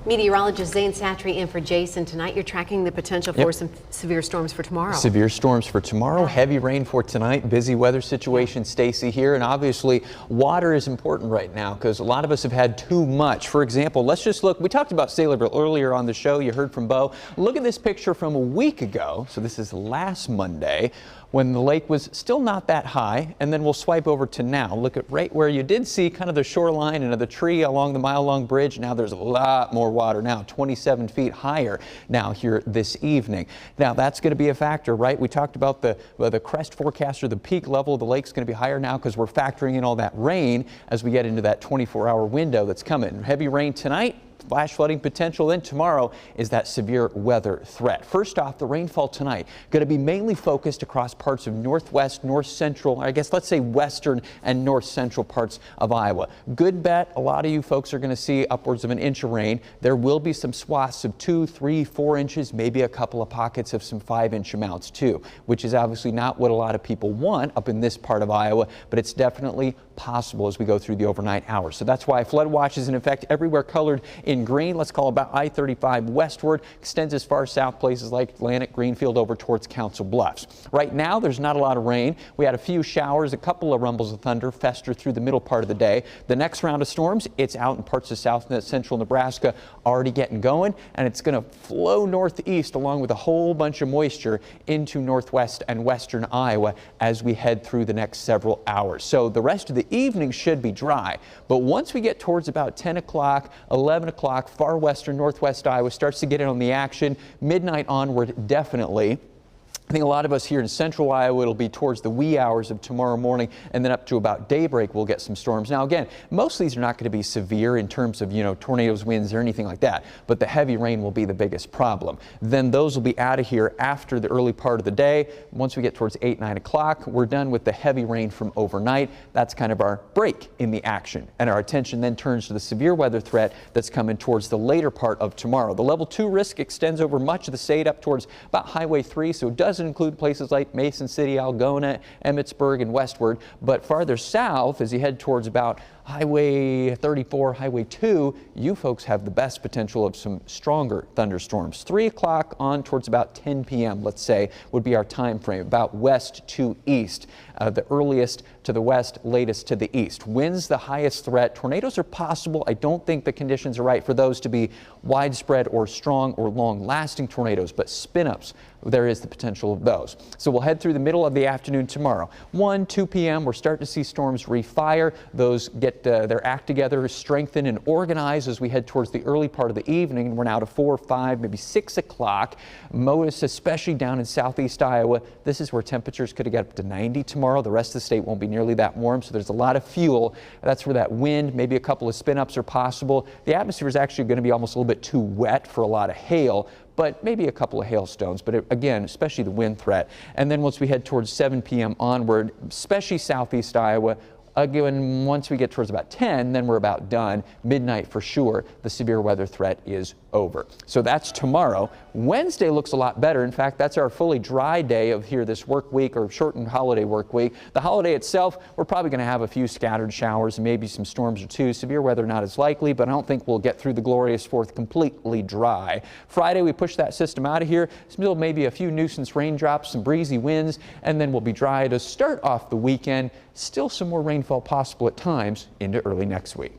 Meteorologist Zane Satry in for Jason. Tonight you're tracking the potential for some severe storms for tomorrow. Severe storms for tomorrow, heavy rain for tonight, busy weather situation, Stacy here. And obviously water is important right now because a lot of us have had too much. For example, let's just look. We talked about Saylorville earlier on the show. You heard from Bo. Look at this picture from a week ago. So this is last Monday when the lake was still not that high. And then we'll swipe over to now. Look at right where you did see kind of the shoreline and the tree along the mile-long bridge. Now there's a lot more water now, 27 feet higher now here this evening. Now that's going to be a factor, right? We talked about the crest forecast, or the peak level of the lake's going to be higher now because we're factoring in all that rain as we get into that 24-hour window that's coming. Heavy rain tonight. Flash flooding potential. Then tomorrow is that severe weather threat. First off, the rainfall tonight going to be mainly focused across parts of northwest, north central, I guess let's say western and north central parts of Iowa. Good bet a lot of you folks are going to see upwards of an inch of rain. There will be some swaths of 2, 3, 4 inches, maybe a couple of pockets of some 5-inch amounts too, which is obviously not what a lot of people want up in this part of Iowa, but it's definitely possible as we go through the overnight hours. So that's why flood watch is in effect everywhere, colored in green. Let's call about I-35 westward, extends as far south, places like Atlantic, Greenfield, over towards Council Bluffs. Right now there's not a lot of rain. We had a few showers, a couple of rumbles of thunder fester through the middle part of the day. The next round of storms, it's out in parts of south and central Nebraska, already getting going, and it's going to flow northeast along with a whole bunch of moisture into northwest and western Iowa as we head through the next several hours. So the rest of the evening should be dry, but once we get towards about 10 o'clock, 11 o'clock, far western northwest Iowa starts to get in on the action. Midnight onward, definitely. I think a lot of us here in central Iowa, it'll be towards the wee hours of tomorrow morning, and then up to about daybreak we'll get some storms. Now again, most of these are not going to be severe in terms of, tornadoes, winds, or anything like that, but the heavy rain will be the biggest problem. Then those will be out of here after the early part of the day. Once we get towards 8, 9 o'clock, we're done with the heavy rain from overnight. That's kind of our break in the action, and our attention then turns to the severe weather threat that's coming towards the later part of tomorrow. The level 2 risk extends over much of the state up towards about Highway 3, so it does include places like Mason City, Algona, Emmitsburg, and westward. But farther south, as you head towards about Highway 34, Highway 2, you folks have the best potential of some stronger thunderstorms. 3 o'clock on towards about 10 p.m., let's say, would be our time frame, about west to east. The earliest to the west, latest to the east. Winds the highest threat. Tornadoes are possible. I don't think the conditions are right for those to be widespread or strong or long-lasting tornadoes, but spin-ups, there is the potential of those. So we'll head through the middle of the afternoon tomorrow. 1, 2 p.m., we're starting to see storms refire. Those get their act together, strengthen and organize as we head towards the early part of the evening. We're now to 4, 5, maybe 6 o'clock. Notice, especially down in southeast Iowa, this is where temperatures could get up to 90 tomorrow. The rest of the state won't be nearly that warm, so there's a lot of fuel. That's where that wind, maybe a couple of spin-ups are possible. The atmosphere is actually going to be almost a little bit too wet for a lot of hail, but maybe a couple of hailstones. But again, especially the wind threat. And then once we head towards 7 p.m. onward, especially southeast Iowa, again, once we get towards about 10, then we're about done. Midnight for sure, the severe weather threat is over. So that's tomorrow. Wednesday looks a lot better. In fact, that's our fully dry day of here this work week, or shortened holiday work week. The holiday itself, we're probably going to have a few scattered showers and maybe some storms or two. Severe weather not as likely, but I don't think we'll get through the glorious 4th completely dry. Friday, we push that system out of here. Still maybe a few nuisance raindrops, some breezy winds, and then we'll be dry to start off the weekend. Still some more rainfall possible at times into early next week.